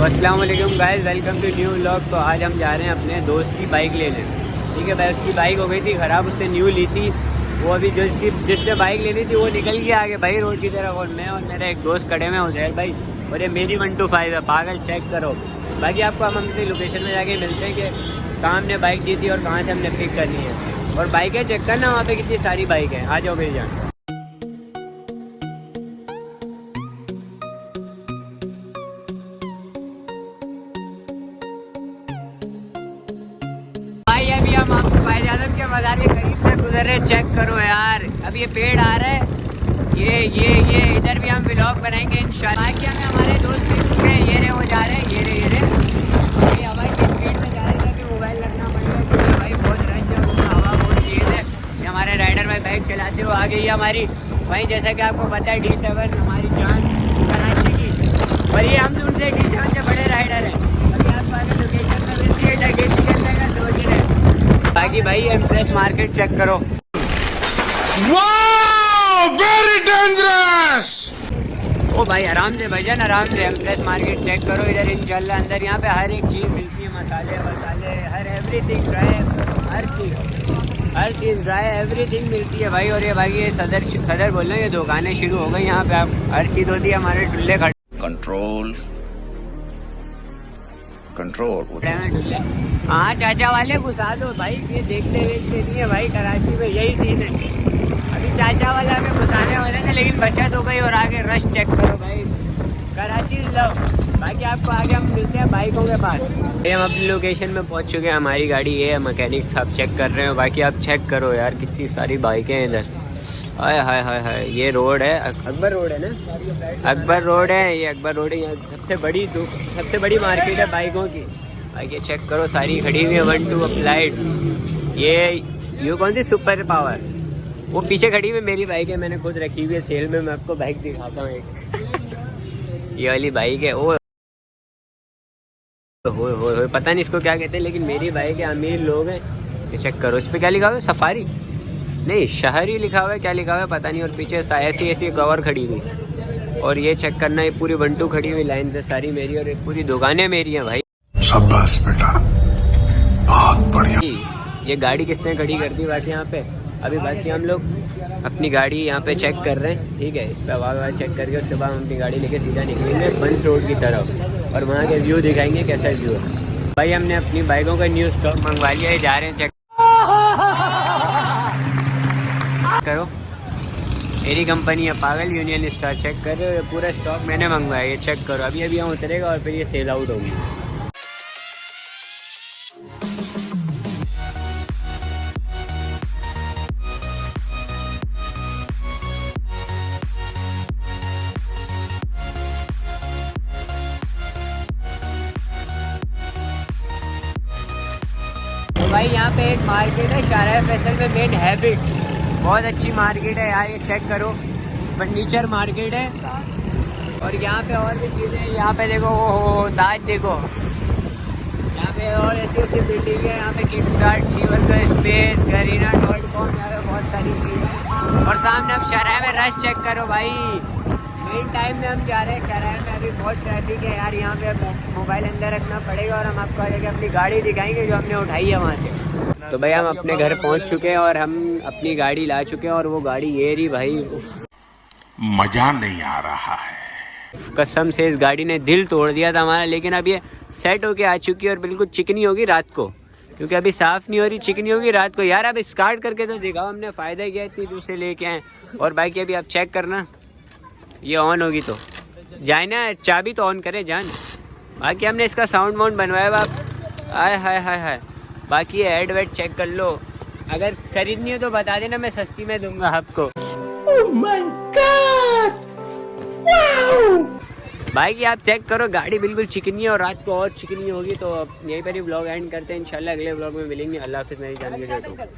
तो अस्सलाम वालेकुम guys, welcome to new vlog. तो आज हम जा रहे हैं अपने दोस्त की बाइक लेने। ठीक है भाई, उसकी बाइक हो गई थी ख़राब, उससे न्यू ली थी वो। अभी जिसने बाइक लेनी थी वो निकल गया आगे भाई रोड की तरफ, और मैं और मेरा एक दोस्त खड़े में उजैर भाई, और ये मेरी 125 है पागल, चेक करो। बाकी आपको हम अपनी लोकेशन में जाके मिलते हैं कि कहाँ हमने बाइक दी थी और कहाँ से हमने पिक करनी है। और बाइकें चेक करना, वहाँ पे कितनी सारी बाइक हैं। आ जाओ मेरी जान। भाई अभी हम आपको भाईजान के मज़ार के करीब से गुजर रहे, चेक करो यार। अब ये पेड़ आ रहा है, ये इधर भी हम व्लॉग बनाएंगे इंशाल्लाह। बाकी हमें हमारे दोस्त मिल चुके हैं, ये रहे वो जा रहे हैं, ये रहे ये हवा की स्पीड में जा रहे हैं कि मोबाइल रखना पड़ेगा क्योंकि भाई बहुत रश है, उसमें हवा बहुत तेज़ है। ये हमारे राइडर भाई बाइक चलाते हुए आ गई है हमारी भाई, जैसा कि आपको पता है D7 हमारी जान कराची की, और ये हम उनसे D7 से बड़े राइडर हैं। अभी आपको आगे लोकेशन में मिलती है डगेट करने का सोच रहे। बाकी भाई एम्प्रेस मार्केट चेक करो, वेरी डेंजरस। ओ भाई आराम से भाईजान, आराम से। एम्प्रेस मार्केट चेक करो इधर इंशाल्लाह। अंदर यहाँ पे हर एक चीज़ मिलती है, मसाले वसाले हर एवरीथिंग ड्राई, हर चीज़ ड्राई एवरीथिंग मिलती है भाई। और ये भाई ये सदर बोल रहे हैं, ये दुकानें शुरू हो गई यहाँ पे। आप हर चीज़ होती है, हमारे डुल्ले खड़े कंट्रोल हाँ चाचा वाले घुसा दो भाई, ये देखते नहीं है भाई, कराची में यही सीन है। अभी चाचा वाला हमें घुसाने वाले थे लेकिन बचत हो गई, और आगे रश चेक करो भाई, कराची लव। बाकी आपको आगे हम मिलते हैं बाइकों के पास। ये हम अपनी लोकेशन में पहुंच चुके हैं, हमारी गाड़ी ये है, मैकेनिक साहब चेक कर रहे हो। बाकी आप चेक करो यार कितनी सारी बाइकें हैं इधर। हाय हाय हाय हाय, ये रोड है अकबर रोड है ना, अकबर रोड है, ये अकबर रोड है। यहाँ सबसे बड़ी मार्केट है बाइकों की। आगे चेक करो सारी खड़ी हुई है, 1-2 अप्लाइड। ये कौन सी सुपर पावर, वो पीछे खड़ी हुई मेरी बाइक है, मैंने खुद रखी हुई है सेल में। मैं आपको बाइक दिखाता हूँ एक ये वाली बाइक है। ओ हो पता नहीं इसको क्या कहते हैं, लेकिन मेरी बाइक है, अमीर लोग हैं। ये चेक करो, इस पर क्या लिखा हुआ है, सफारी नहीं शहरी लिखा हुआ है, क्या लिखा हुआ है पता नहीं। और पीछे ऐसी कवर खड़ी हुई, और ये चेक करना, ये पूरी 1-2 खड़ी हुई लाइन से सारी मेरी, और ये पूरी दुकानें मेरी हैं भाई। शाबाश बेटा, बहुत बढ़िया। ये गाड़ी किसने खड़ी कर दी बाकी यहाँ पे। अभी बाकी हम लोग अपनी गाड़ी यहाँ पे चेक कर रहे हैं, ठीक है। इस पर आवाज़ चेक करके उसके बाद हम अपनी गाड़ी लेके सीधा निकलेंगे बंस रोड की तरफ, और वहाँ के व्यू दिखाएंगे कैसा व्यू है। भाई हमने अपनी बाइकों का न्यू स्टॉक मंगवा लिया है, जा रहे हैं चेक करो। मेरी कंपनी है पागल, यूनियन स्टार। चेक कर रहे हो, ये पूरा स्टॉक मैंने मंगवाया, ये चेक करो। अभी यहाँ उतरेगा और फिर ये सेल आउट होगी। तो भाई यहाँ पे एक मार्केट है शाहराह फैसल में, मेन हैबिट, बहुत अच्छी मार्केट है यार। ये चेक करो, फर्नीचर मार्केट है, और यहाँ पे और भी चीज़ें हैं। यहाँ पे देखो वो ताज देखो, यहाँ पे और ऐसी बिल्डिंग है। यहाँ पे किकस्टार्ट, जीवन का स्पेस, Garena.com, यहाँ पे बहुत सारी चीज़ें हैं। और सामने अब शाहराह में रश चेक करो भाई, मेन टाइम में हम जा रहे हैं शाहराह में। अभी बहुत ट्रैफिक है यार, यहाँ पे मोबाइल अंदर रखना पड़ेगा, और हम आपको आगे अपनी गाड़ी दिखाएंगे जो हमने उठाई है वहाँ से। तो भाई हम अपने घर पहुँच चुके हैं, और हम अपनी गाड़ी ला चुके हैं, और वो गाड़ी ये रही भाई। मजा नहीं आ रहा है, कसम से इस गाड़ी ने दिल तोड़ दिया था हमारा। लेकिन अब ये सेट होके आ चुकी है, और बिल्कुल चिकनी होगी रात को, क्योंकि अभी साफ़ नहीं हो रही, चिकनी होगी रात को। यार अब स्टार्ट करके तो दिखाओ, हमने फ़ायदा किया इतनी दूर से लेके आए। और बाकी अभी आप चेक करना, ये ऑन होगी तो जाए ना, चाबी तो ऑन करे जान। बाकी हमने इसका साउंड वाउंड बनवाया हुआ, आय हाय हाय हाय। बाकी ये एड वेड चेक कर लो, अगर खरीदनी हो तो बता देना, मैं सस्ती में दूंगा आपको। Oh my God! Wow! बाकी आप चेक करो, गाड़ी बिल्कुल चिकनी है, और रात को और चिकनी होगी। तो यहीं पर ही व्लॉग एंड करते हैं, इंशाल्लाह अगले व्लॉग में मिलेंगे। अल्लाह हाफ़िज़, मेरी जान के साथ।